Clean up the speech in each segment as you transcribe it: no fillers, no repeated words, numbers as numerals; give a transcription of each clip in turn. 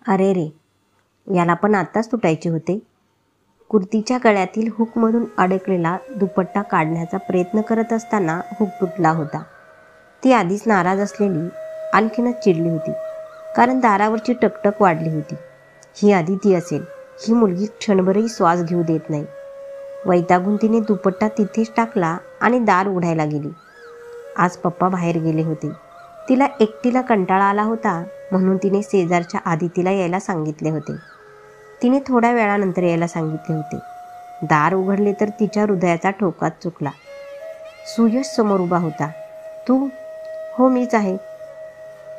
अरे रे, याला पण आत्ताच तुटायचे होते. कुर्तीच्या गळ्यातील हुकमधून अडकलेला दुपट्टा काढण्याचा प्रयत्न करत असताना हुक तुटला होता. ती आधीच नाराज असलेली आणखीनच चिडली होती, कारण दारावरची टकटक वाढली होती. ही आदिती असेल. ही मुलगी क्षणभरही श्वास घेऊ देत नाही. वैतागून तिने दुपट्टा तिथेच टाकला आणि दार उघडायला गेली. आज पप्पा बाहेर गेले होते. तिला एकटीला कंटाळा आला होता, म्हणून तिने शेजारच्या आदितीला यायला सांगितले होते. तिने थोड्या वेळानंतर यायला सांगितले होते. दार उघडले तर तिच्या हृदयाचा ठोकाच चुकला. सुयश समोर उभा होता. तू? हो, मीच आहे.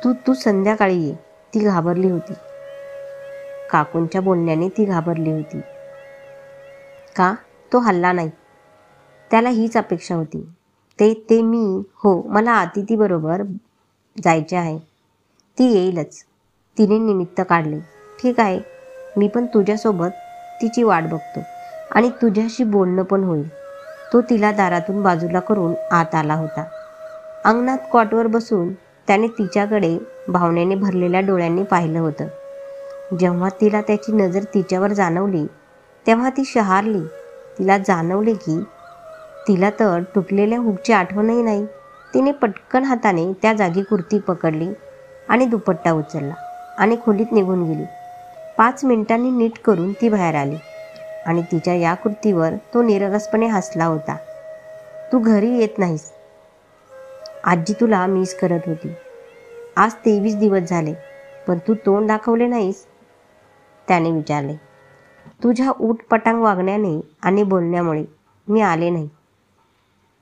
तू संध्याकाळी ये. ती घाबरली होती. काकूंच्या बोलण्याने ती घाबरली होती. का? तो हल्ला नाही. त्याला हीच अपेक्षा होती. ते मी. हो, मला अतिथीबरोबर जायचे आहे. ती येईलच. तिने निमित्त काढले. ठीक आहे, मी पण तुझ्यासोबत तिची वाट बघतो आणि तुझ्याशी बोलणं पण होईल. तो तिला दारातून बाजूला करून आत आला होता. अंगणात कॉटवर बसून त्याने तिच्याकडे भावनेने भरलेल्या डोळ्यांनी पाहिलं होतं. जेव्हा तिला त्याची नजर तिच्यावर जाणवली, तेव्हा ती शहारली. तिला जाणवले की तिला तर तुटलेल्या हुकची आठवणही नाही. तिने पटकन हाताने त्या जागी कुर्ती पकडली आणि दुपट्टा उचलला आणि खोलीत निघून गेली. 5 मिनिटांनी नीट करून ती बाहेर आली आणि तिच्या या कृतीवर तो निरगसपणे हसला होता. तू घरी येत नाहीस. आजी तुला मिस करत होती. आज 23 दिवस झाले, पण तू तोंड दाखवले नाहीस, त्याने विचारले. तुझ्या उटपटांग वागण्याने आणि बोलण्यामुळे मी आले नाही.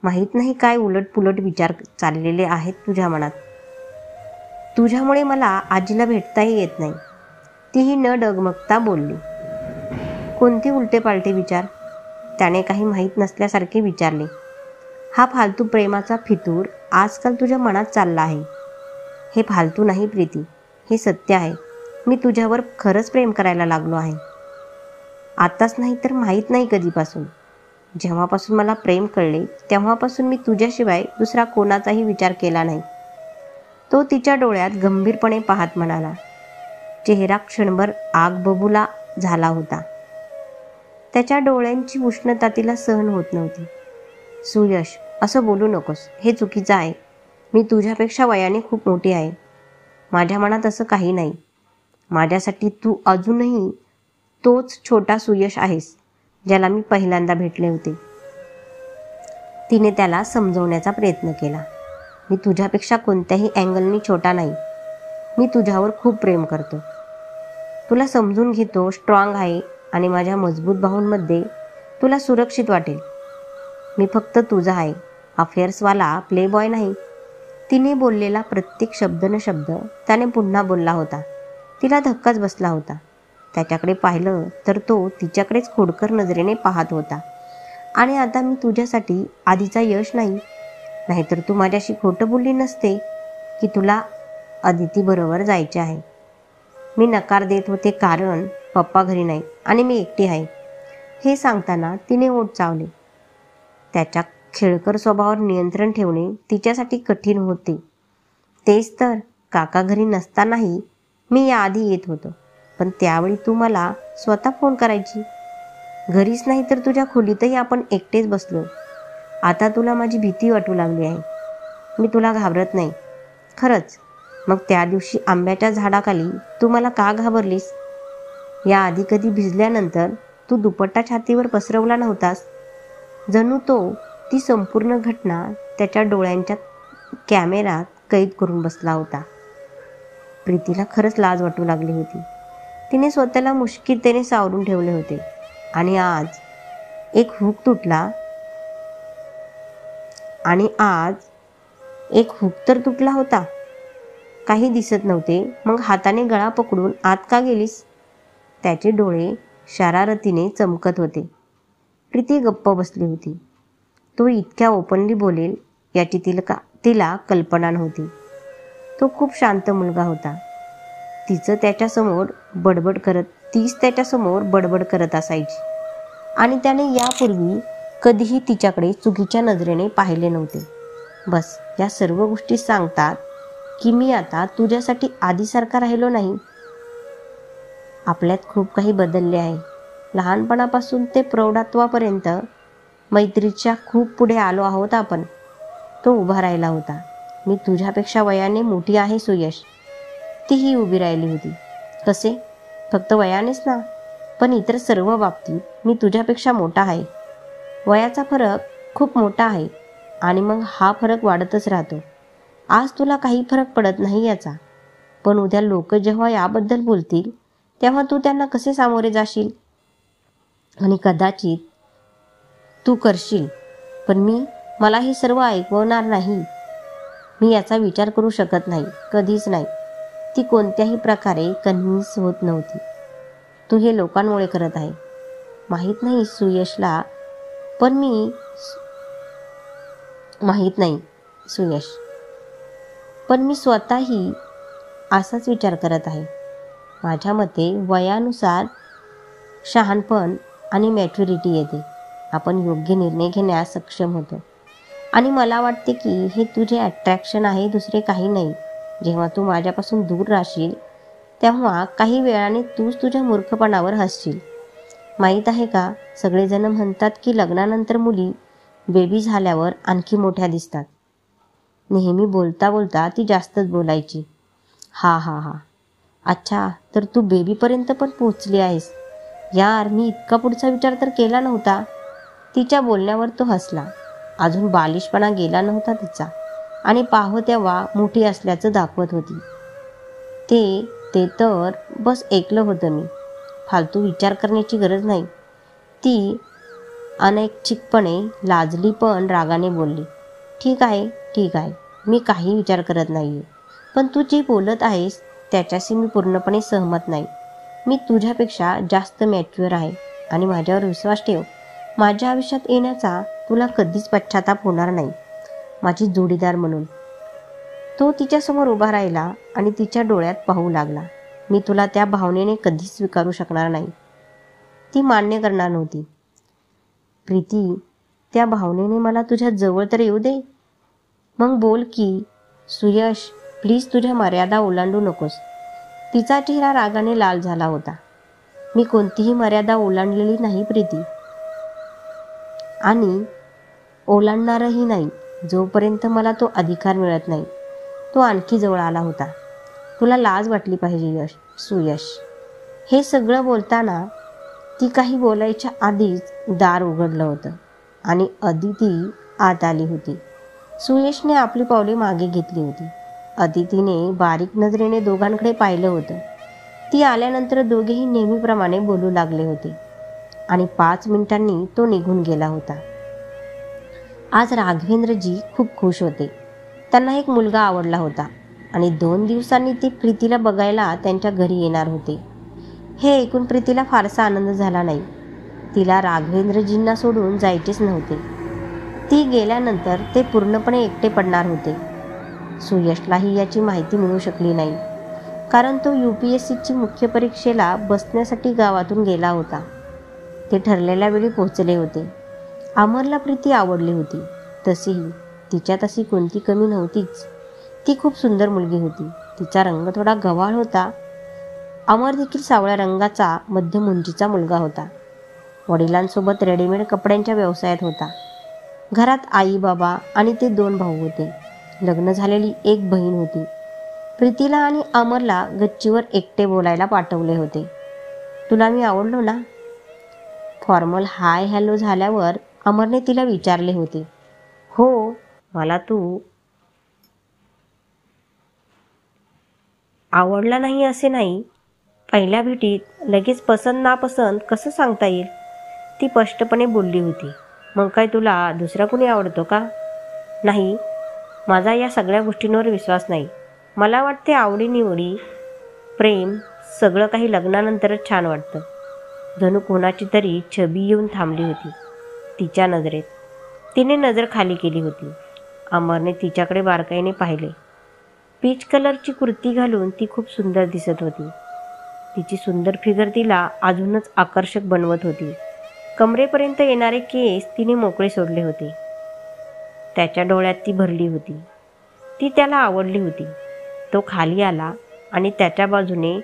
माहीत नाही काय उलटपुलट विचार चाललेले आहेत तुझ्या मनात. तुझ्यामुळे मला आजीला भेटताही येत नाही. तीही न डगमगता बोलली. कोणते उलटे-पालटे विचार? त्याने काही माहीत नसल्यासारखे विचारले. हा फालतू प्रेमाचा फितूर आजकाल तुझ्या मनात चालला आहे. हे फालतू नाही प्रीती, हे सत्य आहे. मी तुझ्यावर खरंच प्रेम करायला लागलो आहे. आताच नाही तर माहीत नाही कधीपासून. जेव्हापासून मला प्रेम कळले तेव्हापासून मी तुझ्याशिवाय दुसरा कोणाचाही विचार केला नाही. तो तिच्या डोळ्यात गंभीरपणे पाहत म्हणाला. चेहरा क्षणभर आग बबूला झाला होता. त्याच्या डोळ्यांची उष्णता तिला सहन होत नव्हती. सुयश, असं बोलू नकोस. हे चुकीचं आहे. मी तुझ्यापेक्षा वयाने खूप मोठी आहे. माझ्या मनात असं काही नाही. माझ्यासाठी तू अजूनही तोच छोटा सुयश आहेस, ज्याला मी पहिल्यांदा भेटले होते. तिने त्याला समजवण्याचा प्रयत्न केला. मी तुझ्यापेक्षा कोणत्याही अँगलनी छोटा नाही. मी तुझ्यावर खूप प्रेम करतो. तुला समजून घेतो, स्ट्रॉंग आहे आणि माझ्या मजबूत बाहूंमध्ये तुला सुरक्षित वाटेल. मी फक्त तुझा आहे, अफेअर्सवाला प्लेबॉय नाही. तिने बोललेला प्रत्येक शब्द न शब्द त्याने पुन्हा बोलला होता. तिला धक्काच बसला होता. त्याच्याकडे पाहिलं तर तो तिच्याकडेच खोडकर नजरेने पाहत होता. आणि आता मी तुझ्यासाठी आधीचा यश नाही, नाहीतर तू माझ्याशी खोटं बोलली नसते की तुला अदितीबरोबर जायचे आहे. मी नकार देत होते कारण पप्पा घरी नाही आणि मी एकटी आहे. हे सांगताना तिने ओठ चावले. त्याच्या खेळकर स्वभावावर नियंत्रण ठेवणे तिच्यासाठी कठीण होते. तेच तर, काका घरी नसतानाही मी याआधी येत होतो, पण त्यावेळी तू मला स्वतः फोन करायची. घरीच नाही तर तुझ्या खोलीतही आपण एकटेच बसलो. आता तुला माझी भीती वाटू लागली आहे. मी तुला घाबरत नाही, खरंच. मग त्या दिवशी आंब्याच्या झाडाखाली तू मला का घाबरलीस? याआधी कधी भिजल्यानंतर तू दुपट्टा छातीवर पसरवला नव्हतास. जणू तो ती संपूर्ण घटना त्याच्या डोळ्यांच्या कॅमेऱ्यात कैद करून बसला होता. प्रीतीला खरंच लाज वाटू लागली होती. तिने स्वतःला मुश्किलतेने सावरून ठेवले होते आणि आज एक हुक तर तुटला होता. काही दिसत नव्हते. मग हाताने गळा पकडून आत का गेलीस? त्याचे डोळे शरारतीने चमकत होते. प्रीती गप्प बसली होती. तो इतक्या ओपनली बोलेल याची तिला कल्पना नव्हती. तो खूप शांत मुलगा होता. तीच त्याच्यासमोर बडबड करत असायची आणि त्याने यापूर्वी कधीही तिच्याकडे चुकीच्या नजरेने पाहिले नव्हते. बस, या सर्व गोष्टी सांगतात की मी आता तुझ्यासाठी आधीसारखा राहिलो नाही. आपल्यात खूप काही बदलले आहे. लहानपणापासून ते प्रौढत्वापर्यंत मैत्रीच्या खूप पुढे आलो आहोत आपण. तो उभा राहिला होता. मी तुझ्यापेक्षा वयाने मोठी आहे सुयश. तीही उभी राहिली होती. कसे? फक्त वयानेच ना, पण इतर सर्व बाबतीत मी तुझ्यापेक्षा मोठा आहे. वयाचा फरक खूप मोठा आहे आणि मग हा फरक वाढतच राहतो. आज तुला काही फरक पडत नाही याचा, पण उद्या लोक जेव्हा याबद्दल बोलतील तेव्हा तू त्यांना कसे सामोरे जाशील? आणि कदाचित तू करशील, पण मला हे सर्व ऐकवणार नाही. मी याचा विचार करू शकत नाही, कधीच नाही. ती कोणत्याही प्रकारे कन्व्हिन्स होत नव्हती. तू हे लोकांमुळे करत आहे. माहीत नाही सुयशला, पण माहीत नाही सुयश, पण मी स्वतःही असाच विचार करत आहे. माझ्या मते वयानुसार शहाणपण आणि मॅच्युरिटी येते. आपण योग्य निर्णय घेण्यास सक्षम होतो. आणि मला वाटते की हे तुझे अट्रॅक्शन आहे, दुसरे काही नाही. जेव्हा तू माझ्यापासून दूर राहशील तेव्हा काही वेळाने तूच तुझ्या मूर्खपणावर हसशील. माहीत आहे का, सगळेजण म्हणतात की लग्नानंतर मुली बेबी झाल्यावर आणखी मोठ्या दिसतात. नेहमी बोलता बोलता ती जास्तच बोलायची. हा हा हा, अच्छा, तर तू बेबीपर्यंत पण पोचली आहेस. यार, मी इतका पुढचा विचार तर केला नव्हता. तिच्या बोलण्यावर तो हसला. अजून बालिशपणा गेला नव्हता तिचा, आणि पाहो तेव्हा मोठी असल्याचं दाखवत होती. ते तर बस ऐकलं होतं मी. फालतू विचार करण्याची गरज नाही. ती अनैच्छिकपणे लाजली पण रागाने बोलली. ठीक आहे, ठीक आहे, मी काही विचार करत नाहीये. पण तू जे बोलत आहेस त्याच्याशी मी पूर्णपणे सहमत नाही. मी तुझ्यापेक्षा जास्त मॅच्युअर आहे आणि माझ्यावर विश्वास ठेव. माझ्या आयुष्यात येण्याचा तुला कधीच पश्चाताप होणार नाही, माझी जोडीदार म्हणून. तो तिच्यासमोर उभा राहिला आणि तिच्या डोळ्यात पाहू लागला. मी तुला त्या भावनेने कधीच स्वीकारू शकणार नाही. ती मान्य करणार नव्हती. प्रीती, त्या भावनेने मला तुझ्या जवळ तर येऊ दे. मग बोल की. सुयश, प्लीज तुझ्या मर्यादा ओलांडू नकोस. तिचा चेहरा रागाने लाल झाला होता. मी कोणतीही मर्यादा ओलांडलेली नाही प्रीती, आणि ओलांडणारही नाही जोपर्यंत मला तो अधिकार मिळत नाही. तो आणखी जवळ आला होता. तुला लाज वाटली पाहिजे सुयश. हे सगळं बोलताना ती काही बोलायच्या आधीच दार उघडलं होतं आणि अदिती आत आली होती. सुयशने आपली पावले मागे घेतली होती. अदितीने बारीक नजरेने दोघांकडे पाहिलं होतं. ती आल्यानंतर दोघेही नेहमीप्रमाणे बोलू लागले होते आणि 5 मिनिटांनी तो निघून गेला होता. आज राघवेंद्रजी खूप खुश होते. त्यांना एक मुलगा आवडला होता आणि 2 दिवसांनी ते प्रीतीला बघायला त्यांच्या घरी येणार होते. हे ऐकून प्रीतीला फारसा आनंद झाला नाही. तिला राघवेंद्रजींना सोडून जायचेच नव्हते. ती गेल्यानंतर ते पूर्णपणे एकटे पडणार होते. सुयशलाही याची माहिती मिळू शकली नाही, कारण तो UPSCची मुख्य परीक्षेला बसण्यासाठी गावातून गेला होता. ते ठरलेल्या वेळी पोहोचले होते. अमरला प्रीती आवडली होती. तशीही तिच्यात अशी कोणती कमी नव्हतीच. ती खूप सुंदर मुलगी होती. तिचा रंग थोडा गव्हाळ होता. अमर देखील सावळ्या रंगाचा मध्यम उंचीचा मुलगा होता. वडिलांसोबत रेडीमेड कपड्यांच्या व्यवसायात होता. घरात आई, बाबा आणि ते 2 भाऊ होते. लग्न झालेली एक बहीण होती. प्रीतीला आणि अमरला गच्चीवर एकटे बोलायला पाठवले होते. तुला मी आवडलो ना? फॉर्मल हाय हॅलो झाल्यावर अमरने तिला विचारले होते. हो, मला तू आवडला नाही असे नाही. पहिल्या भेटीत लगेच पसंत नापसंत कसं सांगता येईल? ती स्पष्टपणे बोलली होती. मग काय तुला दुसरा कुणी आवडतो का? नाही, माझा या सगळ्या गोष्टींवर विश्वास नाही. मला वाटते आवडीनिवडी, प्रेम सगळं काही लग्नानंतरच छान वाटतं. जणू कोणाची तरी छबी येऊन थांबली होती तिच्या नजरेत. तिने नजर खाली केली होती. अमरने तिच्याकडे बारकाईने पाहिले. पीच कलरची कुर्ती घालून ती खूप सुंदर दिसत होती. तिची सुंदर फिगर तिला अजूनच आकर्षक बनवत होती. कमरेपर्यंत येणारे केस तिने मोकळे सोडले होते. त्याच्या डोळ्यात ती भरली होती. ती त्याला आवडली होती. तो खाली आला आणि त्याच्या बाजूने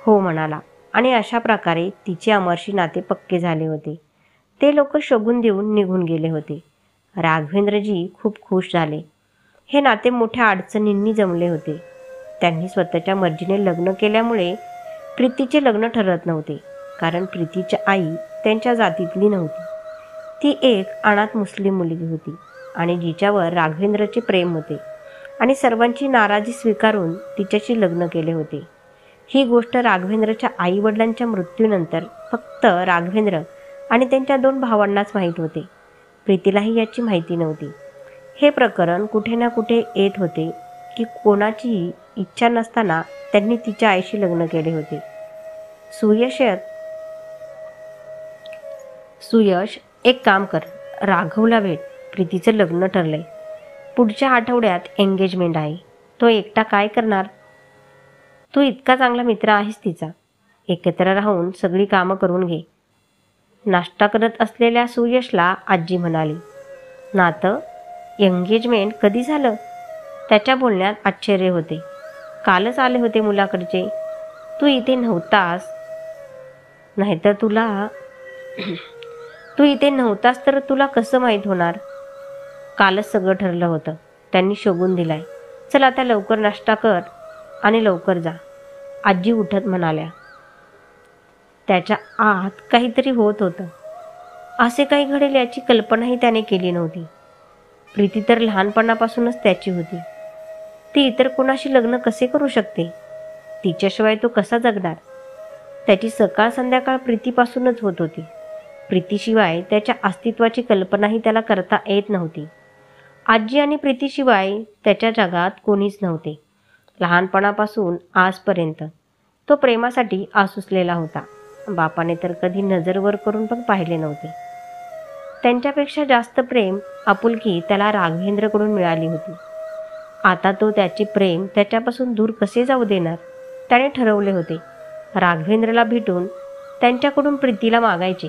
हो म्हणाला. आणि अशा प्रकारे तिचे अमरशी नाते पक्के झाले होते. ते लोक शगुन देऊन निघून गेले होते. राघवेंद्रजी खूप खुश झाले. हे नाते मोठ्या अडचणींनी जमले होते. त्यांनी स्वतःच्या मर्जीने लग्न केल्यामुळे प्रीतीचे लग्न ठरत नव्हते, कारण प्रीतीची आई त्यांच्या जातीतली नव्हती. ती एक अनाथ मुस्लिम मुलगी होती आणि जिच्यावर राघवेंद्रचे प्रेम होते आणि सर्वांची नाराजी स्वीकारून तिच्याशी लग्न केले होते. ही गोष्ट राघवेंद्रच्या आईवडिलांच्या मृत्यूनंतर फक्त राघवेंद्र आणि त्यांच्या 2 भावांनाच माहीत होते. प्रीतीलाही याची माहिती नव्हती. हे प्रकरण कुठे ना कुठे येत होते की कोणाचीही इच्छा नसताना त्यांनी तिच्या आईशी लग्न केले होते. सुयश, एक काम कर, राघवला भेट. प्रीतीचं लग्न ठरलंय. पुढच्या आठवड्यात एंगेजमेंट आहे. तो एकटा काय करणार? तू इतका चांगला मित्र आहेस तिचा. एकत्र राहून सगळी कामं करून घे. नाश्ता करत असलेल्या सुयशला आजी म्हणाली. नातं? एंगेजमेंट कधी झालं? त्याच्या बोलण्यात आश्चर्य होते. कालच आले होते मुलाकडचे. तू इथे नव्हतास. नाहीतर तू इथे नव्हतास तर तुला कसं माहीत होणार? कालच सगळं ठरलं होतं. त्यांनी शगुन दिलाय. चल आता लवकर नाश्ता कर आणि लवकर जा, आजी उठत म्हणाल्या. त्याच्या आत काहीतरी होत होतं. असे काही घडेल याची कल्पनाही त्याने केली नव्हती. प्रीती तर लहानपणापासूनच त्याची होती. ती इतर कोणाशी लग्न कसे करू शकते? तिच्याशिवाय तो कसा जगणार? त्याची सकाळ संध्याकाळ प्रीतीपासूनच होत होती. प्रीतीशिवाय त्याच्या अस्तित्वाची कल्पनाही त्याला करता येत नव्हती. आजी आणि प्रीतीशिवाय त्याच्या जगात कोणीच नव्हते. लहानपणापासून आजपर्यंत तो प्रेमासाठी आसुसलेला होता. बापाने तर कधी नजर वर करून पण पाहिले नव्हते. त्यांच्यापेक्षा जास्त प्रेम, आपुलकी त्याला राघवेंद्रकडून मिळाली होती. आता तो त्याचे प्रेम त्याच्यापासून दूर कसे जाऊ देणार? त्याने ठरवले होते, राघवेंद्रला भेटून त्यांच्याकडून प्रीतीला मागायचे.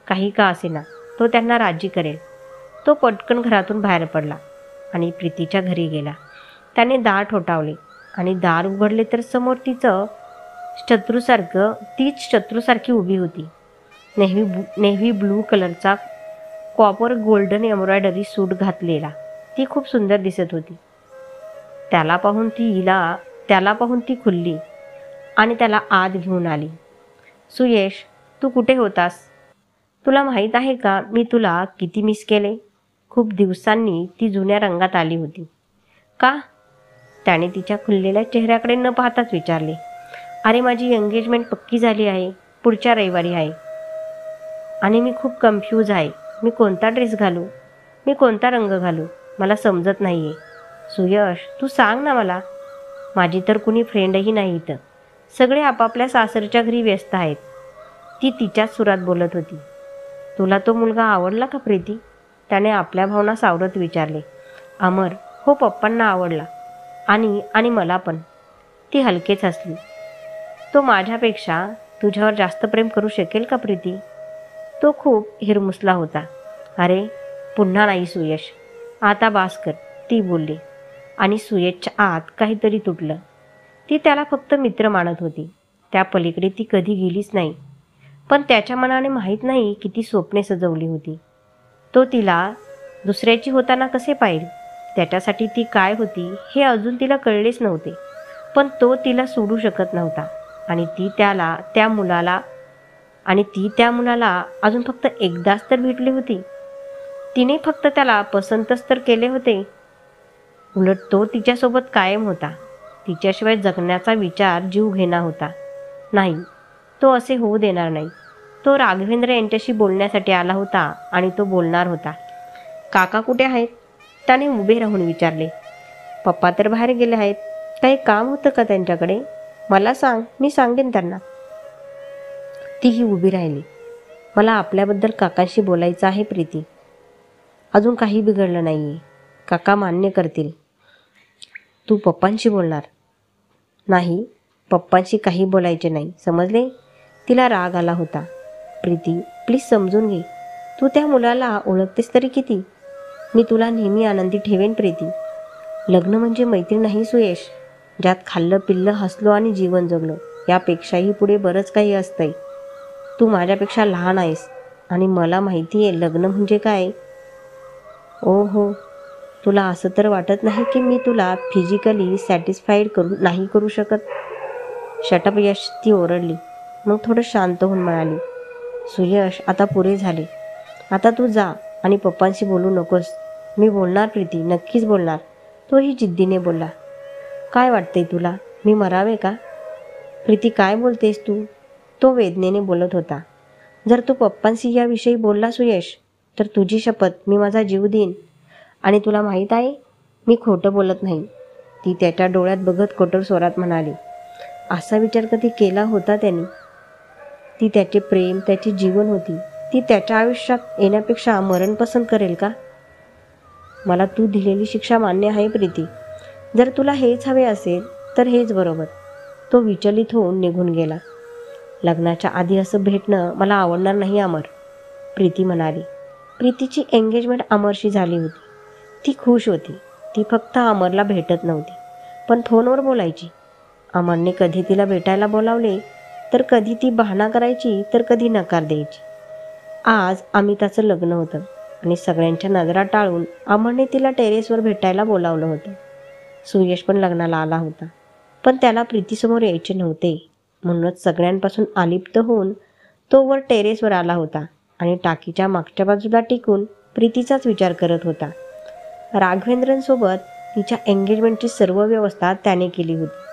काही का असेना, तो त्यांना राजी करेल. तो पटकन घरातून बाहेर पडला आणि प्रीतीच्या घरी गेला. त्याने दार ठोठावले आणि दार उघडले तर समोर तीच शत्रूसारखी उभी होती. नेव्ही ब्लू कलरचा कॉपर गोल्डन एम्ब्रॉयडरी सूट घातलेला. ती खूप सुंदर दिसत होती. त्याला पाहून ती खुलली आणि त्याला आत घेऊन आली. सुयश, तू कुठे होतास? तुला माहीत आहे का मी तुला किती मिस केले? खूप दिवसांनी ती जुन्या रंगात आली होती. का? त्याने तिच्या खुललेल्या चेहऱ्याकडे न पाहताच विचारले. अरे, माझी एंगेजमेंट पक्की झाली आहे. पुढच्या रविवारी आहे आणि मी खूप कन्फ्यूज आहे. मी कोणता ड्रेस घालू? मी कोणता रंग घालू? मला समजत नाही आहे. सुयश, तू सांग ना मला. माझी तर कुणी फ्रेंडही नाही इथं. सगळे आपापल्या सासरच्या घरी व्यस्त आहेत. ती तिच्याच सुरात बोलत होती. तुला तो मुलगा आवडला का प्रीती? त्याने आपल्या भावना सावरत विचारले. अमर, हो, पप्पांना आवडला आणि मला पण. ती हलकेच हसली. तो माझ्यापेक्षा तुझ्यावर जास्त प्रेम करू शकेल का प्रीती? तो खूप हिरमुसला होता. अरे, पुन्हा नाही सुयश, आता बास कर, ती बोलली. आणि सुयशच्या आत काहीतरी तुटलं. ती त्याला फक्त मित्र मानत होती. त्या पलीकडे ती कधी गेलीच नाही. पण त्याच्या मनाने माहीत नाही किती स्वप्ने सजवली होती. तो तिला दुसऱ्याची होताना कसे पाहिल? त्याच्यासाठी ती काय होती हे अजून तिला कळलेच नव्हते. पण तो तिला सोडू शकत नव्हता आणि ती त्या मुलाला अजून फक्त एकदाच तर भेटली होती. तिने फक्त त्याला पसंतच तर केले होते. उलट तो तिच्यासोबत कायम होता. तिच्याशिवाय जगण्याचा विचार जीव घेणा होता. नाही, तो असे होऊ देणार नाही. तो राघवेंद्र यांच्याशी बोलण्यासाठी आला होता आणि तो बोलणार होता. काका कुठे आहेत? त्याने उभे राहून विचारले. पप्पा तर बाहेर गेले आहेत. काही काम होतं का त्यांच्याकडे? मला सांग, मी सांगेन त्यांना. तीही उभी राहिली. मला आपल्याबद्दल काकांशी बोलायचं आहे प्रीती. अजून काही बिघडलं नाही आहे. काका मान्य करतील. तू पप्पांशी बोलणार? नाही, पप्पांशी काही बोलायचे नाही, समजले? तिला राग आला होता. प्रीती, प्लीज समजून घे. तू त्या मुलाला ओळखतेस तरी किती? मी तुला नेहमी आनंदी ठेवेन प्रीती. लग्न म्हणजे मैत्री नाही सुयश, ज्यात खाल्लं पिल्लं, हसलो आणि जीवन जगलो. यापेक्षाही पुढे बरंच काही असतंय. तू माझ्यापेक्षा लहान आहेस आणि मला माहिती आहे लग्न म्हणजे काय. ओ हो, तुला असं तर वाटत नाही की मी तुला फिजिकली सॅटिस्फाईड नाही करू शकत. शटअप यश, ती ओरडली. मग थोडं शांत होऊन म्हणाली, सुयश, आता पुरे झाले. आता तू जा आणि पप्पांशी बोलू नकोस. मी बोलणार प्रीती, नक्कीच बोलणार. तोही जिद्दीने बोलला. काय वाटतंय तुला, मी मरावे का? प्रीती, काय बोलतेस तू? तो वेदनेने बोलत होता. जर तू पप्पांशी याविषयी बोलला सुयश, तर तुझी शपथ मी माझा जीव देईन. आणि तुला माहीत आहे, मी खोटं बोलत नाही. ती त्याच्या डोळ्यात बघत कठोर स्वरात म्हणाली. असा विचार कधी केला होता त्याने? ती त्याचे प्रेम, त्याचे जीवन होती. ती त्याच्या आयुष्यात येण्यापेक्षा मरण पसंत करेल का? मला तू दिलेली शिक्षा मान्य आहे प्रीती. जर तुला हेच हवे असेल तर हेच बरोबर. तो विचलित होऊन निघून गेला. लग्नाच्या आधी असं भेटणं मला आवडणार नाही अमर, प्रीती म्हणाली. प्रीतीची एंगेजमेंट अमरशी झाली होती. ती खुश होती. ती फक्त अमरला भेटत नव्हती, पण फोनवर बोलायची. अमरने कधी तिला भेटायला बोलावले तर कधी ती बहाणा करायची तर कधी नकार द्यायची. आज अमिताचं लग्न होतं आणि सगळ्यांच्या नजरा टाळून अमरने तिला टेरेसवर भेटायला बोलावलं होतं. सुयश पण लग्नाला आला होता, पण त्याला प्रीतीसमोर यायचे नव्हते. म्हणूनच सगळ्यांपासून अलिप्त होऊन तो वर टेरेसवर आला होता आणि टाकीच्या मागच्या बाजूला टिकून प्रीतीचाच विचार करत होता. राघवेंद्रनसोबत तिच्या एंगेजमेंटची सर्व व्यवस्था त्याने केली होती.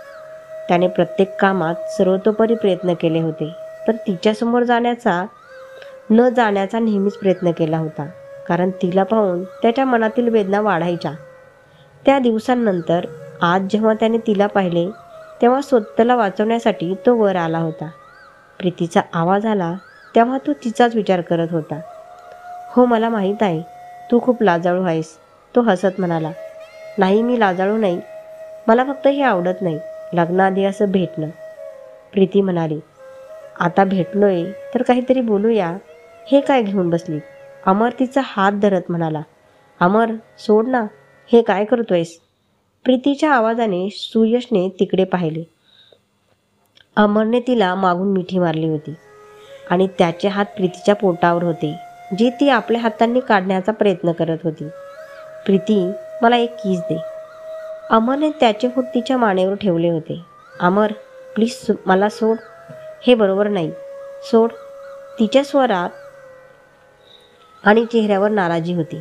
त्याने प्रत्येक कामात सर्वतोपरी प्रयत्न केले होते, पण तिच्यासमोर न जाण्याचा नेहमीच प्रयत्न केला होता, कारण तिला पाहून त्याच्या मनातील वेदना वाढायच्या. त्या दिवसांनंतर आज जेव्हा त्याने तिला पाहिले तेव्हा स्वतःला वाचवण्यासाठी तो वर आला होता. प्रीतीचा आवाज आला तेव्हा तो तिचाच विचार करत होता. हो, मला माहीत आहे तू खूप लाजाळू आहेस, तो हसत म्हणाला. नाही, मी लाजाळू नाही. मला फक्त हे आवडत नाही, लग्नाआधी असं भेटणं, प्रीती म्हणाली. आता भेटलोय तर काहीतरी बोलूया. हे काय घेऊन बसली? अमर तिचा हात धरत म्हणाला. अमर, सोड ना, हे काय करतोयस? प्रीतीच्या आवाजाने सुयशने तिकडे पाहिले. अमरने तिला मागून मिठी मारली होती आणि त्याचे हात प्रीतीच्या पोटावर होते, जे ती आपल्या हातांनी काढण्याचा प्रयत्न करत होती. प्रीती, मला एक किस दे. अमरने त्याचे होठ तिच्या मानेवर ठेवले होते. अमर, प्लीज मला सोड. हे बरोबर नाही, सोड. तिच्या स्वरात आणि चेहऱ्यावर नाराजी होती.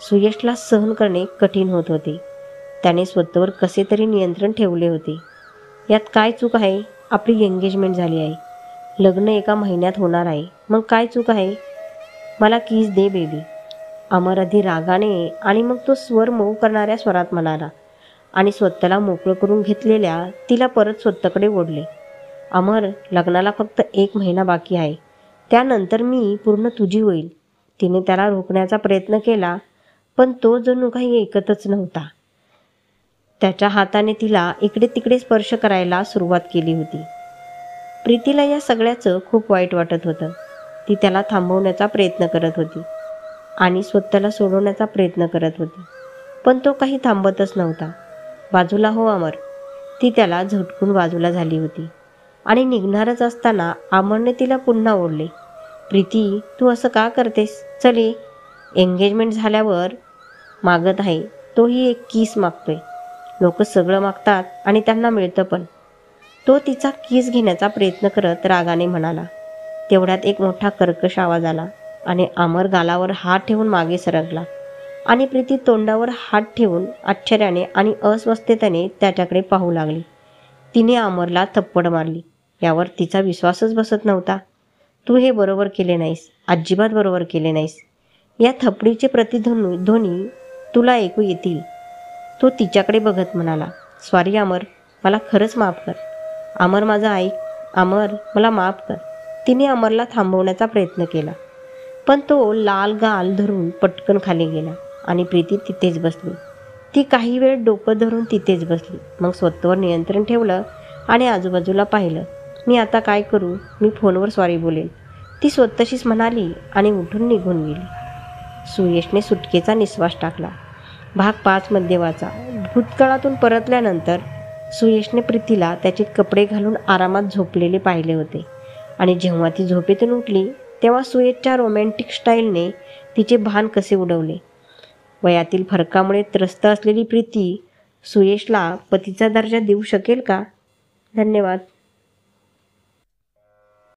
सुयशला सहन करणे कठीण होत होते. त्याने स्वतःवर कसे तरी नियंत्रण ठेवले होते. यात काय चूक आहे? आपली एंगेजमेंट झाली आहे, लग्न 1 महिन्यात होणार आहे, मग काय चूक आहे? मला किस दे बेबी. अमर आधी रागाने आणि मग तो स्वर मऊ करणाऱ्या स्वरात म्हणाला आणि स्वतःला मोकळं करून घेतलेल्या तिला परत स्वतःकडे ओढले. अमर, लग्नाला फक्त 1 महिना बाकी आहे, त्यानंतर मी पूर्ण तुझी होईल. तिने त्याला रोखण्याचा प्रयत्न केला, पण तो जणू काही ऐकतच नव्हता. त्याच्या हाताने तिला इकडे तिकडे स्पर्श करायला सुरुवात केली होती. प्रीतीला या सगळ्याचं खूप वाईट वाटत होतं. ती त्याला थांबवण्याचा प्रयत्न करत होती आणि स्वतःला सोडवण्याचा प्रयत्न करत होती, पण तो काही थांबतच नव्हता. बाजूला हो अमर. ती त्याला झटकून बाजूला झाली होती आणि निघणारच असताना अमरने तिला पुन्हा ओढले. प्रीती, तू असं का करतेस? चल, एंगेजमेंट झाल्यावर मागत आहे, तोही एक किस मागतोय. लोक सगळं मागतात आणि त्यांना मिळतं पण. तो तिचा किस घेण्याचा प्रयत्न करत रागाने म्हणाला. तेवढ्यात एक मोठा कर्कश आवाज आला आणि अमर गालावर हात ठेवून मागे सरकला आणि प्रीती तोंडावर हात ठेवून आश्चर्याने आणि अस्वस्थतेने त्याच्याकडे पाहू लागली. तिने अमरला थप्पड मारली. यावर तिचा विश्वासच बसत नव्हता. तू हे बरोबर केले नाहीस, अजिबात बरोबर केले नाहीस. या थपडीचे प्रतिध्वनी तुला ऐकू येतील. तो तिच्याकडे बघत म्हणाला. सॉरी अमर, मला खरंच माफ कर. अमर, माझं ऐक. अमर, मला माफ कर. तिने अमरला थांबवण्याचा प्रयत्न केला, पण तो लाल गाल धरून पटकन खाली गेला आणि प्रीती तिथेच बसली. ती काही वेळ डोकं धरून तिथेच बसली. मग स्वतःवर नियंत्रण ठेवलं आणि आजूबाजूला पाहिलं. मी आता काय करू? मी फोनवर सॉरी बोलेन, ती स्वतःशीच म्हणाली आणि उठून निघून गेली. सुयशने सुटकेचा निश्वास टाकला. भाग 5 मध्ये वाचा. भूतकाळातून परतल्यानंतर सुयशने प्रीतीला त्याचे कपडे घालून आरामात झोपलेले पाहिले होते आणि जेव्हा ती झोपेतून उठली तेव्हा सुयशच्या रोमॅन्टिक स्टाईलने तिचे भान कसे उडवले. वयातील फरकामुळे त्रस्त असलेली प्रीती सुयशला पतीचा दर्जा देऊ शकेल का? धन्यवाद.